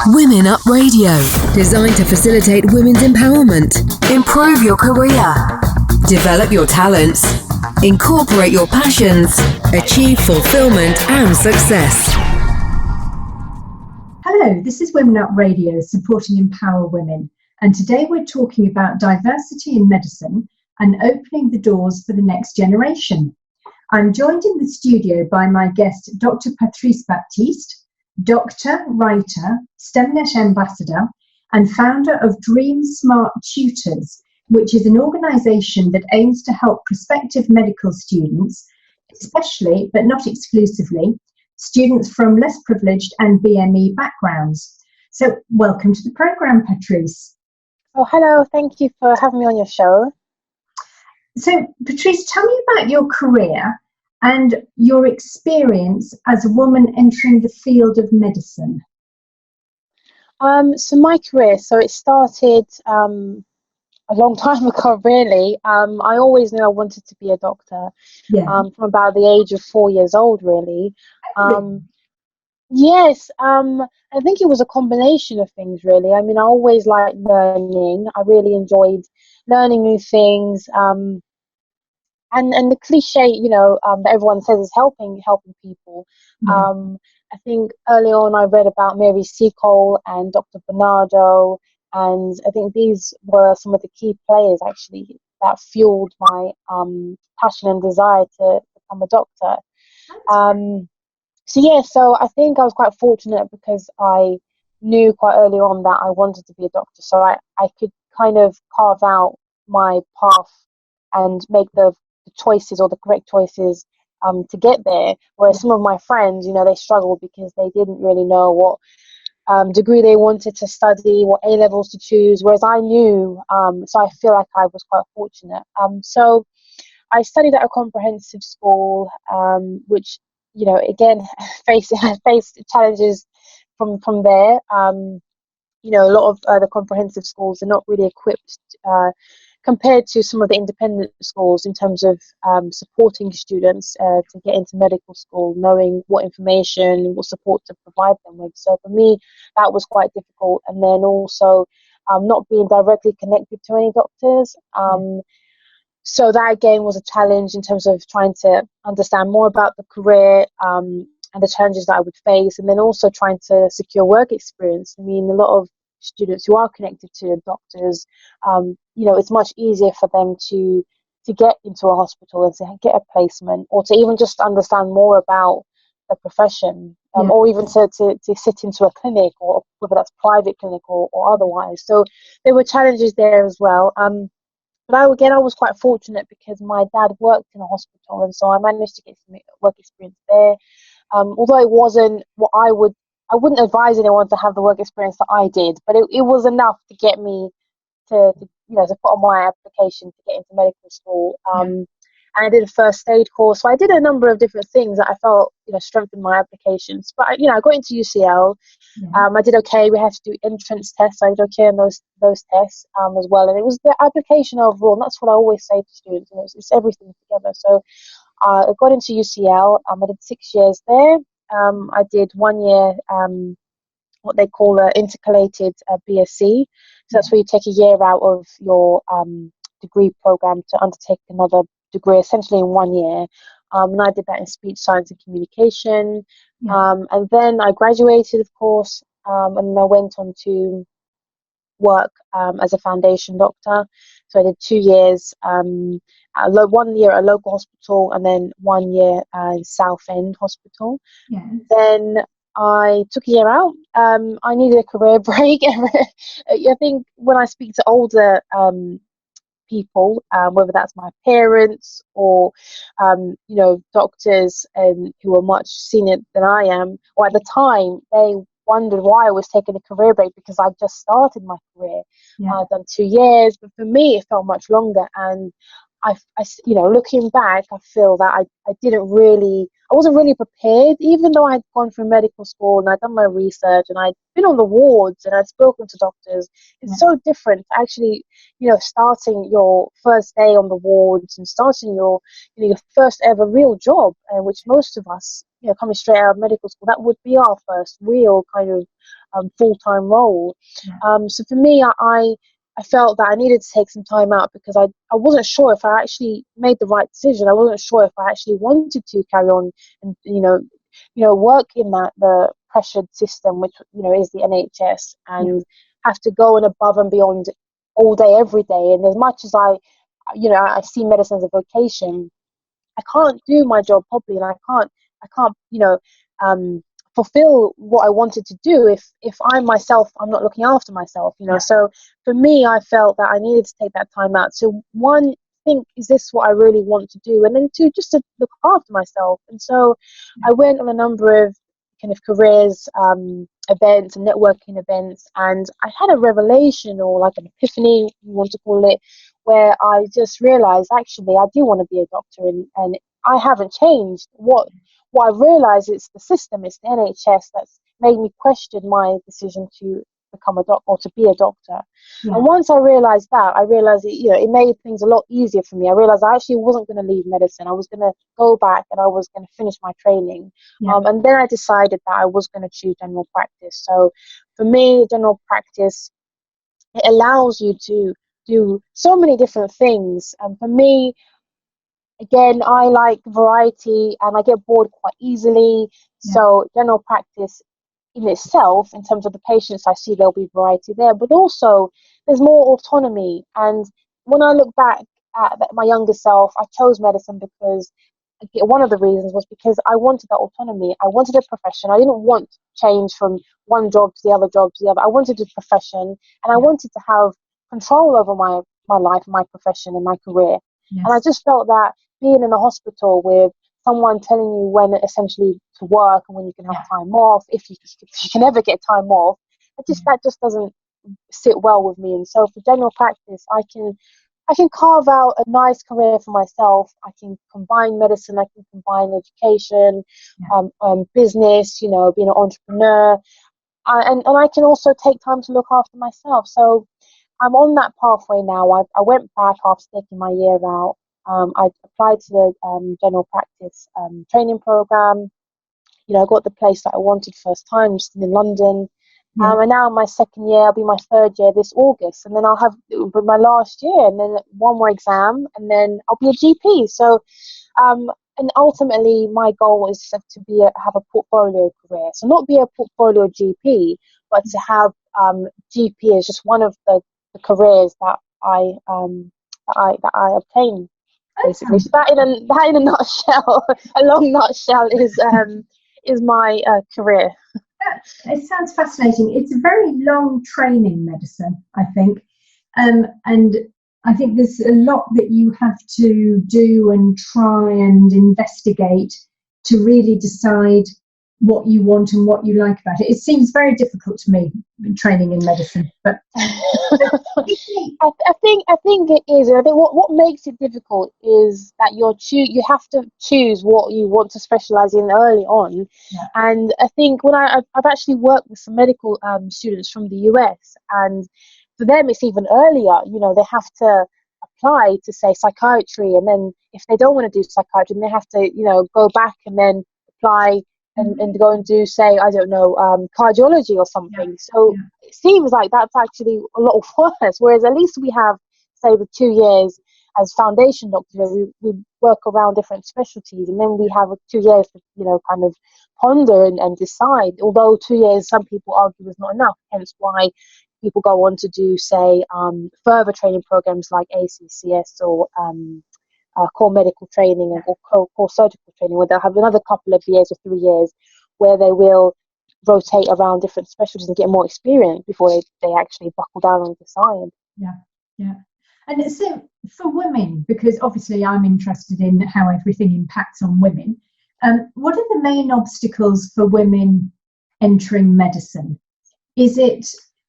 Women Up Radio, designed to facilitate women's empowerment, improve your career, develop your talents, incorporate your passions, achieve fulfillment and success. Hello, this is Women Up Radio, supporting Empower Women, and today we're talking about diversity in medicine and opening the doors for the next generation. I'm joined in the studio by my guest, Dr Patrice Baptiste, doctor, writer, STEMNET ambassador, and founder of DreamSmartTutors, which is an organisation that aims to help prospective medical students, especially, but not exclusively, students from less privileged and BME backgrounds. So welcome to the programme, Patrice. Oh, hello. Thank you for having me on your show. So, Patrice, tell me about your career and your experience as a woman entering the field of medicine. So my career, it started a long time ago, really. I always knew I wanted to be a doctor from about the age of 4 years old, really. Yes, I think it was a combination of things, really. I mean, I always liked learning. I really enjoyed learning new things. And the cliche, that everyone says is helping people. I think early on I read about Mary Seacole and Dr. Bernardo, and I think these were some of the key players actually that fueled my passion and desire to become a doctor. So I think I was quite fortunate because I knew quite early on that I wanted to be a doctor, so I could kind of carve out my path and make the choices or the correct choices to get there, whereas some of my friends, they struggled because they didn't really know what degree they wanted to study, what A-levels to choose, whereas I knew, so I feel like I was quite fortunate. So I studied at a comprehensive school, which, again, faced challenges from there. A lot of the comprehensive schools are not really equipped compared to some of the independent schools in terms of supporting students to get into medical school, knowing what information, what support to provide them with. So for me, that was quite difficult. And then also not being directly connected to any doctors. So that again was a challenge in terms of trying to understand more about the career and the challenges that I would face, and then also trying to secure work experience. I mean, a lot of students who are connected to doctors, it's much easier for them to get into a hospital and to get a placement, or to even just understand more about the profession, or even to sit into a clinic, or whether that's private clinic or otherwise. So there were challenges there as well. But I was quite fortunate because my dad worked in a hospital, and so I managed to get some work experience there. Although it wasn't what I wouldn't advise anyone to have the work experience that I did, but it was enough to get me to put on my application to get into medical school. And I did a first aid course. So I did a number of different things that I felt, strengthened my applications. But, I got into UCL. I did okay. We had to do entrance tests. I did okay on those tests as well. And it was the application overall. And that's what I always say to students. It's everything together. So I got into UCL. I did 6 years there. I did 1 year, what they call an intercalated BSc. So that's where you take a year out of your degree program to undertake another degree, essentially in 1 year. And I did that in speech science and communication. And then I graduated, of course, and I went on to work as a foundation doctor. So I did 2 years, 1 year at a local hospital, and then 1 year at Southend Hospital. Then I took a year out. I needed a career break. I think when I speak to older people, whether that's my parents or doctors who are much senior than I am, or at the time they wondered why I was taking a career break, because I just started my career. I've done 2 years, but for me it felt much longer, and looking back, I feel that I wasn't really prepared, even though I'd gone through medical school and I'd done my research and I'd been on the wards and I'd spoken to doctors. It's so different to actually, starting your first day on the wards and starting your first ever real job, which most of us, coming straight out of medical school, that would be our first real kind of full-time role. So for me, I felt that I needed to take some time out because I wasn't sure if I actually made the right decision. I wasn't sure if I actually wanted to carry on and work in the pressured system, which is the NHS, and have to go and above and beyond all day, every day. And as much as I see medicine as a vocation, I can't do my job properly, and I can't fulfill what I wanted to do if I'm not looking after myself, So for me, I felt that I needed to take that time out. So one, think, is this what I really want to do? And then two, just to look after myself. And so I went on a number of kind of careers, events and networking events, and I had a revelation, or like an epiphany, you want to call it, where I just realized, actually, I do want to be a doctor, and I haven't changed. What I realized is the system, it's the NHS that's made me question my decision to become a doctor or to be a doctor. And once I realized that, it made things a lot easier for me. I realized I actually wasn't going to leave medicine. I was going to go back and I was going to finish my training. And then I decided that I was going to choose general practice. So for me, general practice, it allows you to do so many different things. And for me, again, I like variety and I get bored quite easily. So general practice in itself, in terms of the patients I see, there'll be variety there, but also there's more autonomy. And when I look back at my younger self, I chose medicine because one of the reasons was because I wanted that autonomy. I wanted a profession. I didn't want change from one job to the other job to the other. I wanted a profession, and I wanted to have control over my life, my profession, and my career. And I just felt that being in the hospital with someone telling you when essentially to work and when you can have time off, if you can ever get time off, that just doesn't sit well with me. And so for general practice, I can carve out a nice career for myself. I can combine medicine, I can combine education, business, being an entrepreneur, and I can also take time to look after myself. So I'm on that pathway now. I went back after taking my year out. I applied to the general practice training program. I got the place that I wanted first time, just in London. And now in my second year, I'll be my third year this August, and then I'll have my last year, and then one more exam, and then I'll be a GP. So, and ultimately, my goal is to have a portfolio career. So not be a portfolio GP, but to have GP as just one of the careers that I obtain. Basically, so that in a nutshell, a long nutshell, is my career. It sounds fascinating. It's a very long training, medicine, I think, and I think there's a lot that you have to do and try and investigate to really decide what you want and what you like about it. It seems very difficult to me, training in medicine, but I think it is. And I think what makes it difficult is that you have to choose what you want to specialize in early on. And I think when I've actually worked with some medical students from the US, and for them it's even earlier. They have to apply to say psychiatry, and then if they don't want to do psychiatry, then they have to go back and then apply and go and do, say, I don't know, cardiology or something. So it seems like that's actually a lot worse. Whereas at least we have, say, the 2 years as foundation doctors, where we work around different specialties, and then we have 2 years to, kind of ponder and decide. Although 2 years, some people argue, is not enough. Hence why people go on to do, say, further training programs like ACCS or core medical training or core surgical training, where they'll have another couple of years or 3 years where they will rotate around different specialties and get more experience before they actually buckle down and decide. And so for women, because obviously I'm interested in how everything impacts on women, what are the main obstacles for women entering medicine? Is it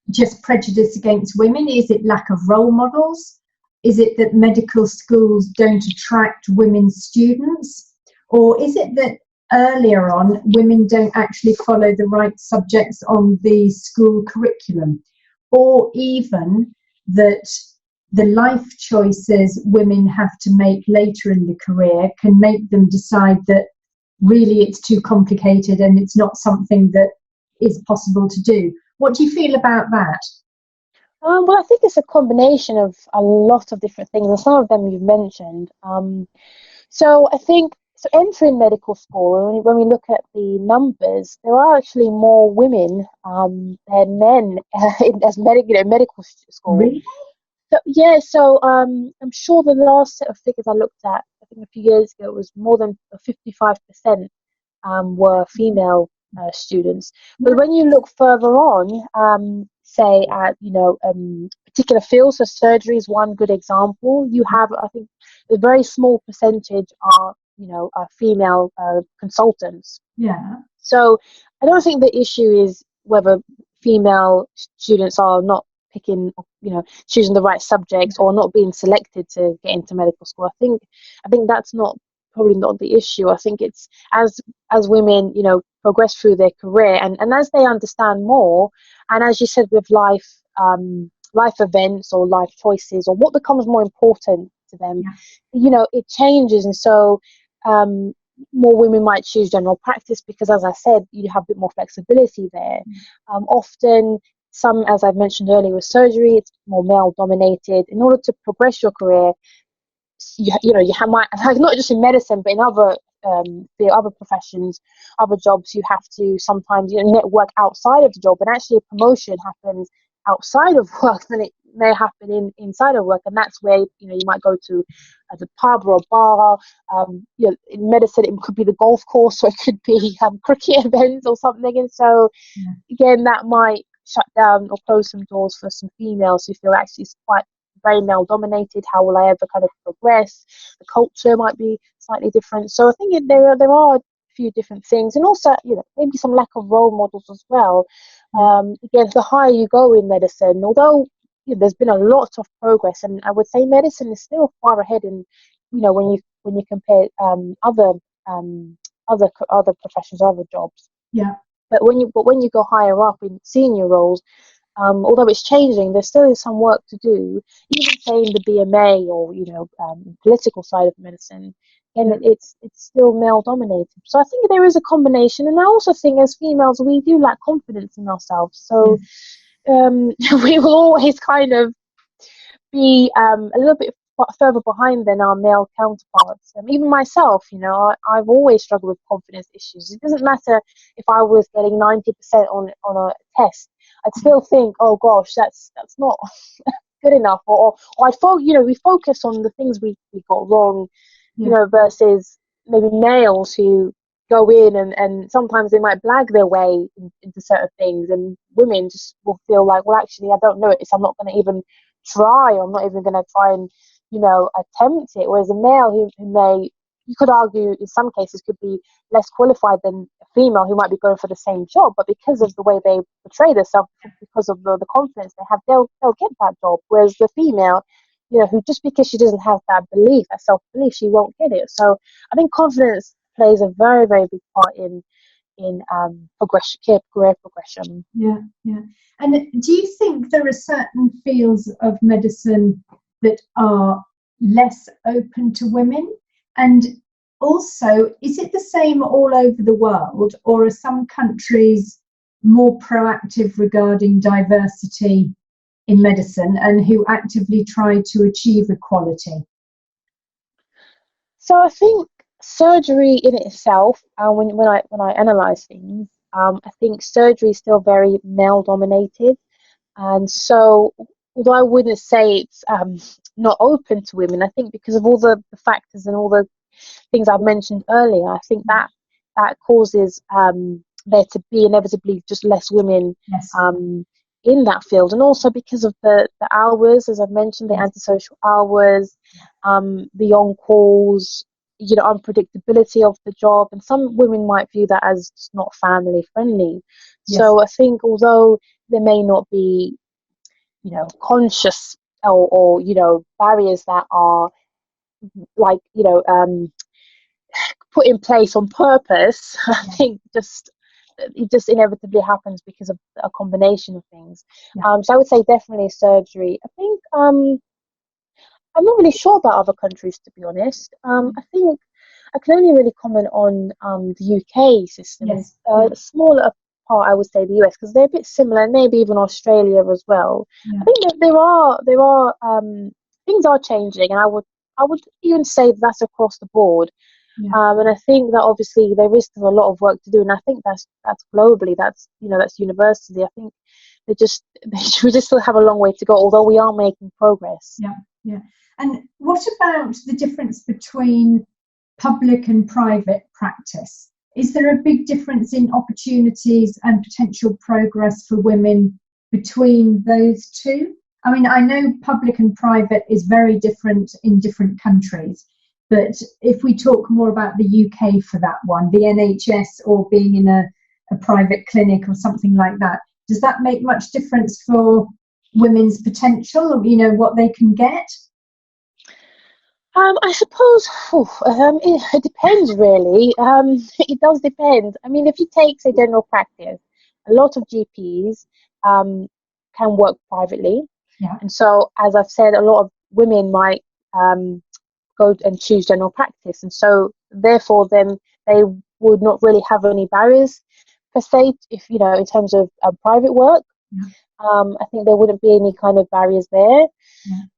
just prejudice against women? Is it lack of role models? Is it that medical schools don't attract women students? Or is it that earlier on women don't actually follow the right subjects on the school curriculum? Or even that the life choices women have to make later in the career can make them decide that really it's too complicated and it's not something that is possible to do? What do you feel about that? Well, I think it's a combination of a lot of different things, and some of them you've mentioned. So I think, so entering medical school, when we look at the numbers, there are actually more women than men as medical school. Really? So, yeah, so I'm sure the last set of figures I looked at, I think a few years ago, it was more than 55% were female students. But when you look further on, say at particular fields, so surgery is one good example. You have, I think, a very small percentage are female consultants. Yeah. So I don't think the issue is whether female students are not picking, choosing the right subjects or not being selected to get into medical school. I think that's probably not the issue. I think it's as women, progress through their career and as they understand more, and as you said, with life events or life choices or what becomes more important to them, it changes. And so more women might choose general practice because, as I said, you have a bit more flexibility there. Often, some, as I've mentioned earlier, with surgery, it's more male dominated. In order to progress your career, you might, like, not just in medicine, but in other other professions, other jobs, you have to sometimes network outside of the job, and actually a promotion happens outside of work than it may happen inside of work, and that's where you might go to the pub or a bar. In medicine, it could be the golf course, or it could be cricket events or something, and so again, that might shut down or close some doors for some females who feel actually it's quite very male dominated. How will I ever kind of progress? The culture might be slightly different. So I think there are a few different things, and also maybe some lack of role models as well. Again, the higher you go in medicine, although there's been a lot of progress, and I would say medicine is still far ahead in when you compare other professions, other jobs. Yeah. But when you go higher up in senior roles, although it's changing, there still is some work to do. Even say in the BMA or political side of medicine, and it's still male dominated. So I think there is a combination, and I also think as females we do lack confidence in ourselves. So we will always kind of be a little bit further behind than our male counterparts. Even myself, I've always struggled with confidence issues. It doesn't matter if I was getting 90% on a test. I'd still think, oh gosh, that's not good enough. Or we focus on the things we got wrong, versus maybe males who go in and sometimes they might blag their way into certain things, and women just will feel like, well, actually, I don't know it, so I'm not going to even try, or I'm not even going to try and attempt it. Whereas a male who may, you could argue in some cases, could be less qualified than a female who might be going for the same job, but because of the way they portray themselves, because of the confidence they have, they'll get that job. Whereas the female, who just because she doesn't have that belief, that self-belief, she won't get it. So I think confidence plays a very, very big part in career progression. Yeah. And do you think there are certain fields of medicine that are less open to women? And also, is it the same all over the world, or are some countries more proactive regarding diversity in medicine and who actively try to achieve equality? So I think surgery in itself, when I analyse things, I think surgery is still very male dominated, and so although I wouldn't say it's not open to women, I think because of all the factors and all the things I've mentioned earlier, I think that causes there to be inevitably just less women in that field, and also because of the hours, as I've mentioned, the antisocial hours, the on-calls, unpredictability of the job, and some women might view that as just not family friendly. So I think although there may not be conscious or barriers that are like put in place on purpose. I think it just inevitably happens because of a combination of things. So I would say definitely surgery. I think I'm not really sure about other countries, to be honest. I think I can only really comment on the UK system. Yes. A smaller part, I would say, the US, because they're a bit similar, and maybe even Australia as well. I think that there are things are changing, and I would even say that's across the board. And I think that obviously there is still a lot of work to do, and I think that's globally, that's universally. I think we just still have a long way to go, although we are making progress. Yeah. And what about the difference between public and private practice? Is there a big difference in opportunities and potential progress for women between those two? I mean, I know public and private is very different in different countries, but if we talk more about the UK for that one, the NHS or being in a private clinic or something like that, does that make much difference for women's potential, or what they can get? I suppose it depends, really. It does depend. I mean, if you take, say, general practice, a lot of GPs can work privately. And so, as I've said, a lot of women might go and choose general practice. And so, therefore, then they would not really have any barriers, per se, if, in terms of private work. I think there wouldn't be any kind of barriers there.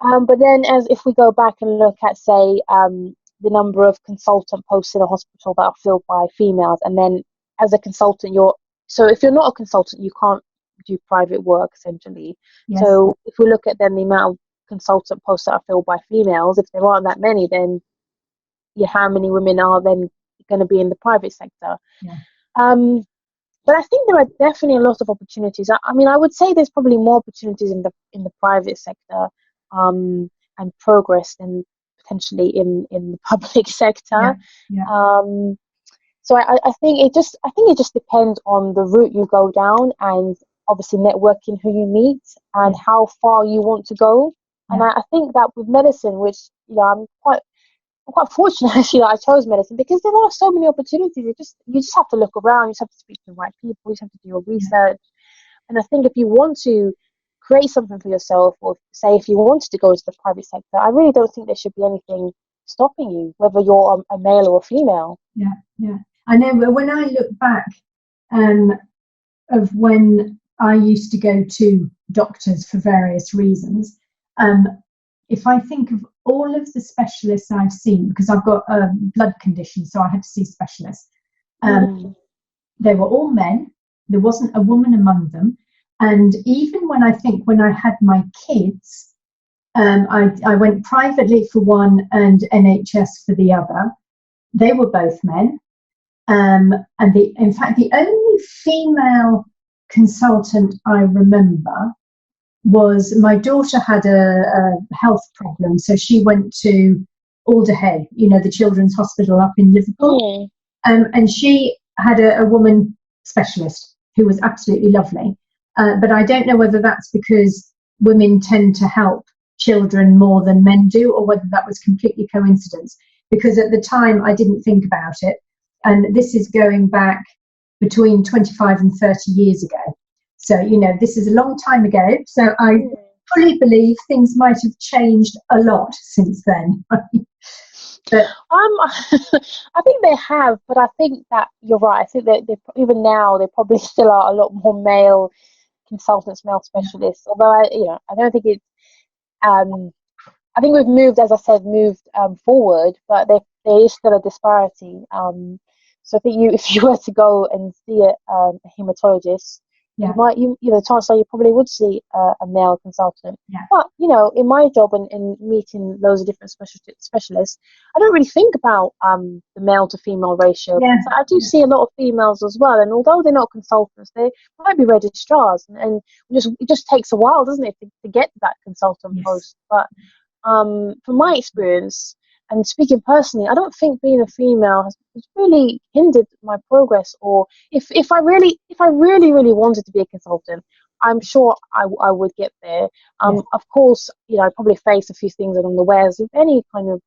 But then, as if we go back and look at, say, the number of consultant posts in a hospital that are filled by females, and then as a consultant, so if you're not a consultant, you can't do private work, essentially. So if we look at then the amount of consultant posts that are filled by females, if there aren't that many, then how many women are then going to be in the private sector? But I think there are definitely a lot of opportunities. I mean, I would say there's probably more opportunities in the private sector and progress than potentially in the public sector. So I think it just depends on the route you go down, and obviously networking who you meet and how far you want to go. And I think that with medicine, which I'm quite fortunate actually that I chose medicine, because there are so many opportunities. You just have to look around, you just have to speak to the right people, you just have to do your research. And I think if you want to create something for yourself, or say if you wanted to go into the private sector, I really don't think there should be anything stopping you, whether you're a male or a female. I know, but when I look back of when I used to go to doctors for various reasons, if I think of all of the specialists I've seen, because I've got a blood condition, so I had to see specialists, they were all men. There wasn't a woman among them. And even when I had my kids, I went privately for one and NHS for the other. They were both men. And in fact, the only female consultant I remember was my daughter had a health problem, so she went to Alderhay, the children's hospital up in Liverpool, and she had a woman specialist who was absolutely lovely. But I don't know whether that's because women tend to help children more than men do, or whether that was completely coincidence, because at the time I didn't think about it. And this is going back between 25 and 30 years ago. So, this is a long time ago. So I fully believe things might have changed a lot since then. But I think they have, but I think that you're right. I think that even now there probably still are a lot more male consultants, male specialists. Although I don't think it's. I think we've moved, as I said, forward, but there is still a disparity. So I think if you were to go and see a hematologist, the chances are you probably would see a male consultant. But in my job and in meeting loads of different specialists, I don't really think about the male to female ratio. Because I do see a lot of females as well, and although they're not consultants, they might be registrars, and it just takes a while, doesn't it, to get that consultant post. But from my experience, and speaking personally, I don't think being a female has really hindered my progress. Or if I really wanted to be a consultant, I'm sure I would get there. Of course, I probably face a few things along the way, as with any kind of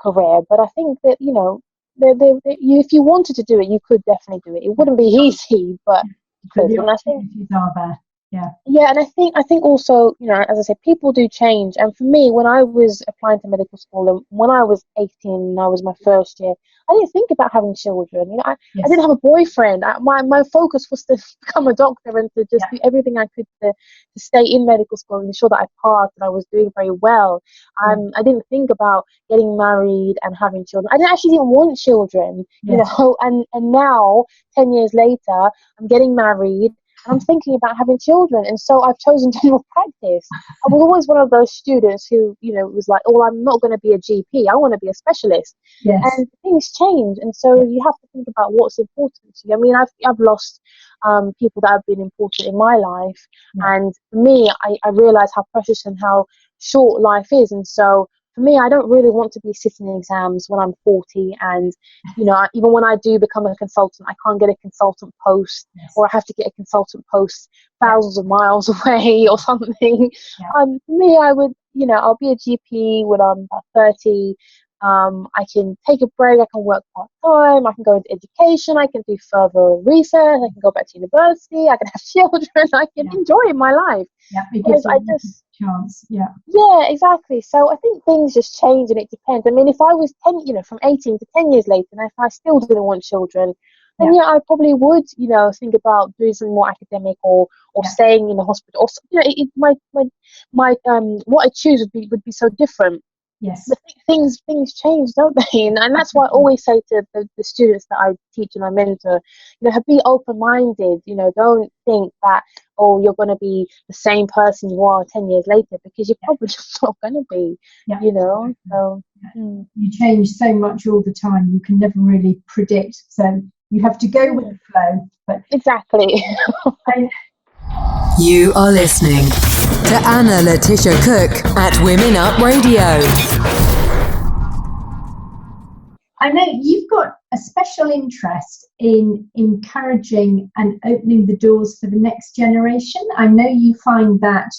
career. But I think that if you wanted to do it, you could definitely do it. It wouldn't be easy, but you could. The And I think opportunities are there. Yeah. yeah, and I think also, as I said, people do change. And for me, when I was applying to medical school, and when I was 18 and I was my first year, I didn't think about having children. I didn't have a boyfriend. My focus was to become a doctor and to just do everything I could to stay in medical school and ensure that I passed and I was doing very well. I didn't think about getting married and having children. I actually didn't want children, and now, 10 years later, I'm getting married. And I'm thinking about having children, and so I've chosen general practice. I was always one of those students who, was like, "Oh, I'm not going to be a GP. I want to be a specialist." Yes. And things change, and so you have to think about what's important to you. I mean, I've lost people that have been important in my life, and for me, I realize how precious and how short life is, and so. For me, I don't really want to be sitting in exams when I'm 40, and even when I do become a consultant, I can't get a consultant post, or I have to get a consultant post thousands of miles away or something. For me, I would, I'll be a GP when I'm about 30. I can take a break. I can work part time. I can go into education. I can do further research. I can go back to university. I can have children. I can enjoy my life. Yeah, it gives you a chance. Yeah. Yeah, exactly. So I think things just change, and it depends. I mean, if I was 10, from 18 to 10 years later, and if I still didn't want children, then I probably would, think about doing something more academic or staying in the hospital. Or what I choose would be so different. Yes. But things change, don't they? And that's why I always say to the students that I teach and I mentor, be open-minded. Don't think that, oh, you're going to be the same person you are 10 years later, because you're probably just not going to be, So, You change so much all the time. You can never really predict. So you have to go with the flow. But exactly. You are listening to Anna Letitia Cook at Women Up Radio. I know you've got a special interest in encouraging and opening the doors for the next generation. I know you find that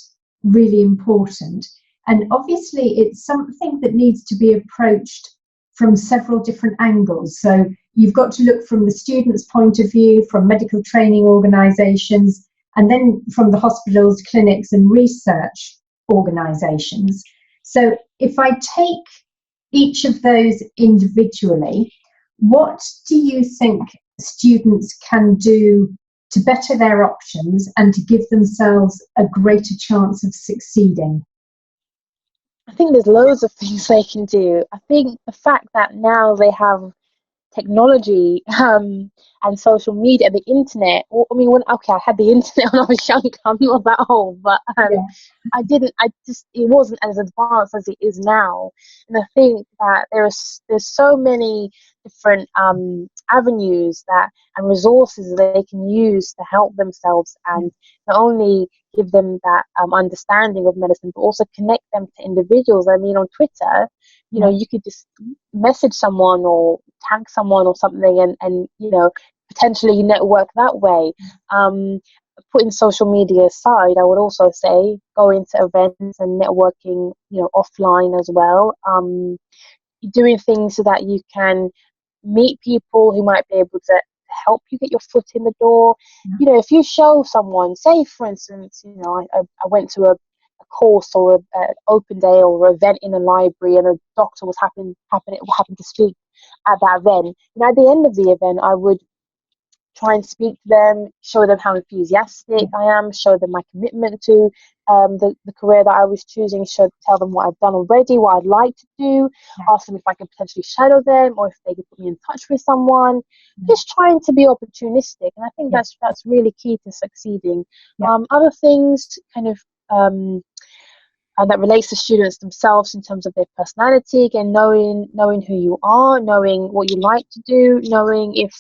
really important. And obviously, it's something that needs to be approached from several different angles. So you've got to look from the student's point of view, from medical training organisations, and then from the hospitals, clinics and research organisations. So if I take each of those individually, what do you think students can do to better their options and to give themselves a greater chance of succeeding? I think there's loads of things they can do. I think the fact that now they have technology and social media and the internet. I had the internet when I was young. I'm not that old, but it wasn't as advanced as it is now. And I think that there's so many different avenues and resources that they can use to help themselves, and not only give them that understanding of medicine, but also connect them to individuals. I mean, on Twitter, you could just message someone or tag someone or something, and potentially network that way. Putting social media aside, I would also say go into events and networking, offline as well. Doing things so that you can meet people who might be able to help you get your foot in the door. If you show someone, say for instance, I went to a course or an open day or an event in a library, and a doctor was happened to speak at that event. At the end of the event, I would try and speak to them, show them how enthusiastic I am, show them my commitment to the career that I was choosing, tell them what I've done already, what I'd like to do, ask them if I could potentially shadow them or if they could put me in touch with someone. Just trying to be opportunistic, and I think that's really key to succeeding. Other things kind of that relates to students themselves in terms of their personality, again, knowing who you are, knowing what you like to do, knowing if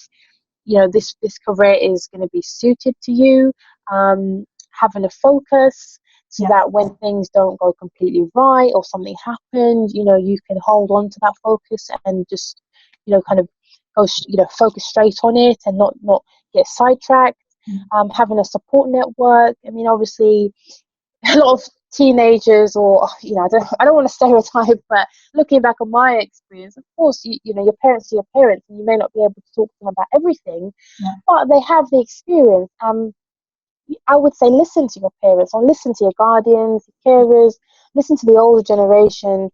this career is going to be suited to you, having a focus, so that when things don't go completely right or something happens, you know, you can hold on to that focus and just, you know, kind of go, you know, focus straight on it and not get sidetracked. Having a support network. I mean, obviously, a lot of teenagers, or, you know, I don't want to stereotype, but looking back on my experience, of course, you know, your parents are your parents, and you may not be able to talk to them about everything, but they have the experience. I would say listen to your parents, or listen to your guardians, carers, listen to the older generation,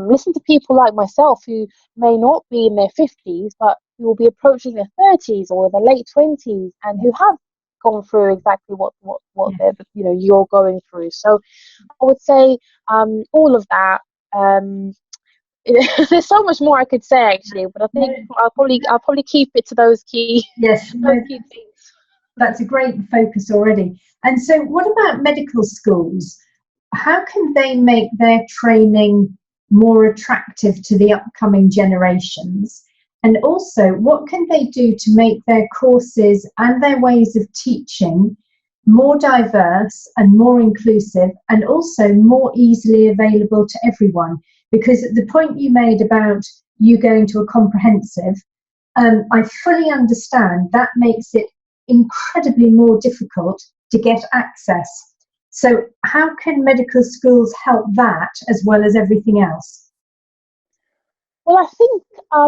listen to people like myself who may not be in their 50s, but who will be approaching their 30s or their late 20s, and who have gone through exactly what they're, you know, you're going through. So I would say all of that. There's so much more I could say actually, but I think I'll probably keep it to those key those key things. That's a great focus already. And so what about medical schools? How can they make their training more attractive to the upcoming generations? And also, what can they do to make their courses and their ways of teaching more diverse and more inclusive, and also more easily available to everyone? Because at the point you made about you going to a comprehensive, I fully understand that makes it incredibly more difficult to get access. So how can medical schools help that as well as everything else? Well, I think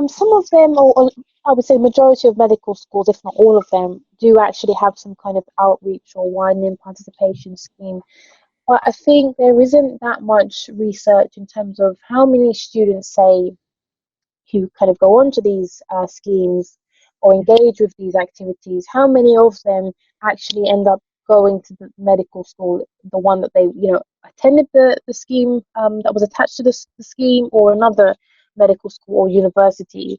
some of them, or I would say majority of medical schools, if not all of them, do actually have some kind of outreach or widening participation scheme. But I think there isn't that much research in terms of how many students, say, who kind of go on to these schemes or engage with these activities, how many of them actually end up going to the medical school, the one that they, you know, attended the scheme that was attached to the scheme, or another medical school or university.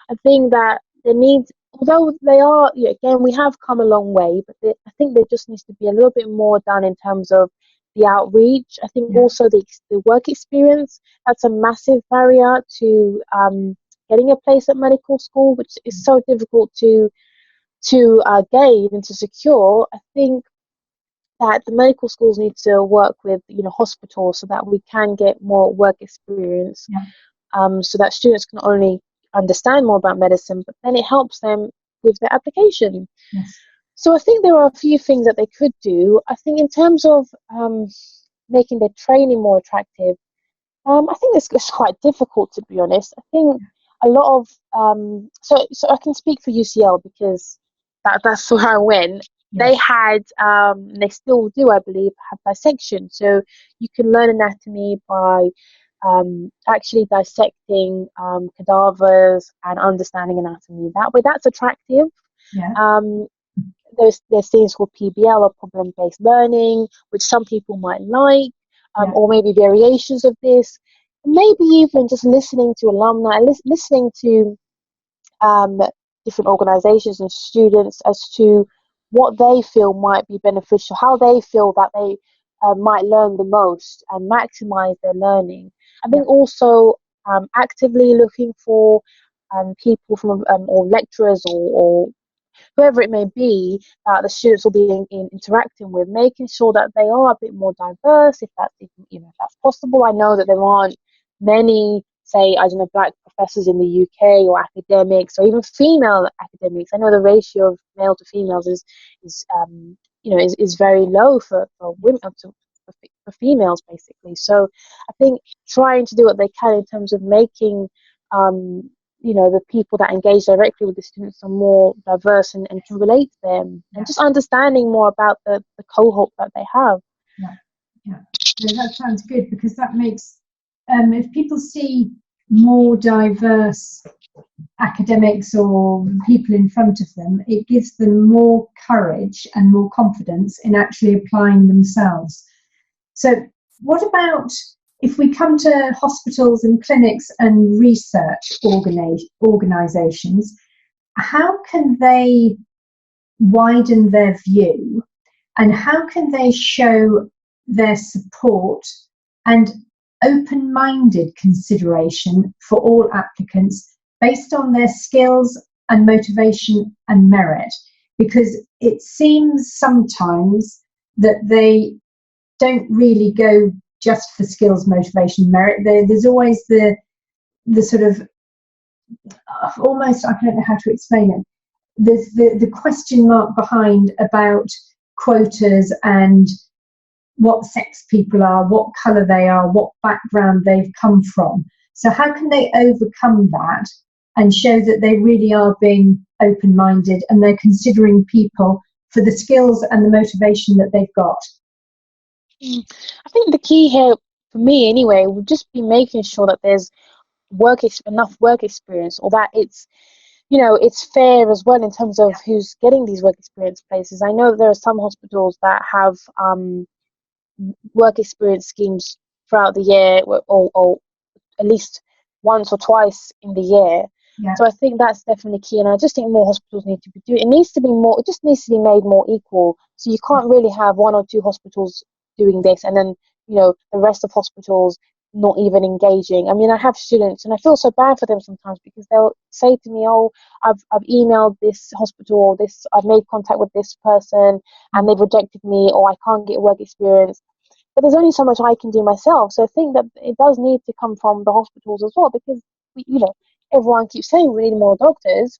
I think that there needs, although they are, you know, again, we have come a long way, but I think there just needs to be a little bit more done in terms of the outreach. I think also the work experience, that's a massive barrier to getting a place at medical school, which is so difficult to gain and to secure. I think that the medical schools need to work with, you know, hospitals so that we can get more work experience, so that students can not only understand more about medicine, but then it helps them with their application. So I think there are a few things that they could do. I think in terms of making their training more attractive, I think it's quite difficult, to be honest. I think a lot of so I can speak for UCL because that's where I went. They had, they still do, I believe, have dissection. So you can learn anatomy by actually dissecting cadavers and understanding anatomy. That way, that's attractive. There's things called PBL, or problem-based learning, which some people might like, or maybe variations of this. Maybe even just listening to alumni, listening to different organizations and students as to what they feel might be beneficial, how they feel that they might learn the most and maximize their learning. I think also actively looking for people from or lecturers or whoever it may be that the students will be interacting with, making sure that they are a bit more diverse, if that's, you know, if that's possible. I know that there aren't many, say, I don't know, black professors in the UK, or academics, or even female academics. I know the ratio of male to females is very low for women, for females, basically. So I think trying to do what they can in terms of making you know, the people that engage directly with the students are more diverse and can relate to them, and just understanding more about the cohort that they have. So that sounds good, because that makes, if people see more diverse academics or people in front of them, it gives them more courage and more confidence in actually applying themselves. So what about if we come to hospitals and clinics and research organisations, how can they widen their view, and how can they show their support and open-minded consideration for all applicants based on their skills and motivation and merit? Because it seems sometimes that they don't really go just for skills, motivation, merit. There's always the sort of almost, I don't know how to explain it. There's the question mark behind about quotas and what sex people are, what colour they are, what background they've come from. So how can they overcome that and show that they really are being open-minded and they're considering people for the skills and the motivation that they've got? I think the key here, for me anyway, would just be making sure that there's enough work experience, or that it's, you know, it's fair as well in terms of who's getting these work experience places. I know there are some hospitals that have work experience schemes throughout the year, or at least once or twice in the year. So I think that's definitely key, and I just think more hospitals need to be doing it. Needs to be more. It just needs to be made more equal. So you can't really have one or two hospitals doing this, and then, you know, the rest of hospitals not even engaging. I mean, I have students, and I feel so bad for them sometimes, because they'll say to me, "Oh, I've emailed this hospital, or this, I've made contact with this person, and they've rejected me, or I can't get work experience." But there's only so much I can do myself. So I think that it does need to come from the hospitals as well, because you know, everyone keeps saying we need more doctors.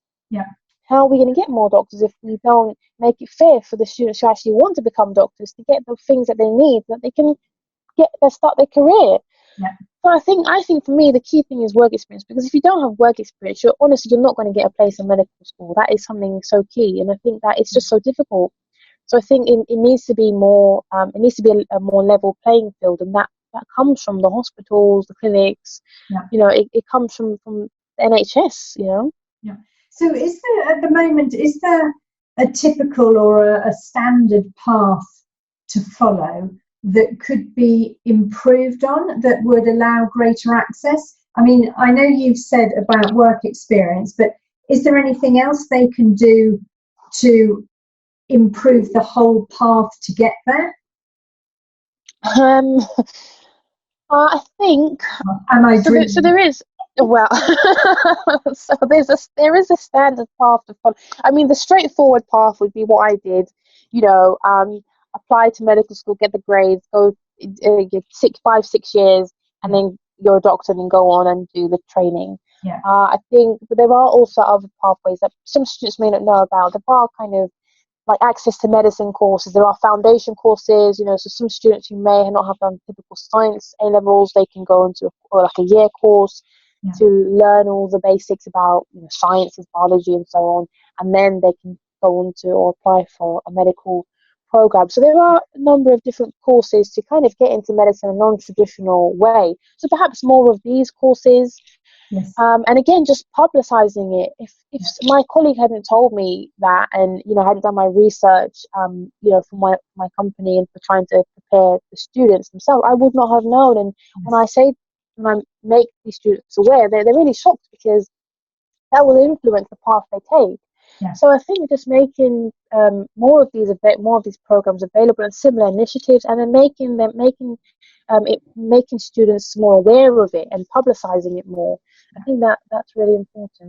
How are we going to get more doctors if we don't make it fair for the students who actually want to become doctors to get the things that they need, that they can start their career? So I think for me the key thing is work experience, because if you don't have work experience, you're not going to get a place in medical school. That is something so key, and I think that it's just so difficult. So I think it needs to be more, it needs to be a more level playing field, and that comes from the hospitals, the clinics. You know, it comes from the NHS. You know. So is there, at the moment, is there a typical or a standard path to follow that could be improved on, that would allow greater access? I mean, I know you've said about work experience, but is there anything else they can do to improve the whole path to get there? I think. Am I dreaming? So there is. Well, so there is a standard path to follow. I mean, the straightforward path would be what I did. You know, apply to medical school, get the grades, go get 5-6 years, and then you're a doctor, and then go on and do the training. I think, but there are also other pathways that some students may not know about. There are kind of like access to medicine courses. There are foundation courses, you know, so some students who may not have done typical science A-levels, they can go into like a year course to learn all the basics about, you know, sciences, biology, and so on, and then they can go on to or apply for a medical program. So there are a number of different courses to kind of get into medicine in a non-traditional way. So perhaps more of these courses. And again, just publicizing it. If my colleague hadn't told me that, and, you know, I hadn't done my research, you know, for my company and for trying to prepare the students themselves, I would not have known. And when I make these students aware, they're really shocked, because that will influence the path they take. So I think just making more of these programs available, and similar initiatives, and then making students more aware of it and publicizing it more. I think that's really important.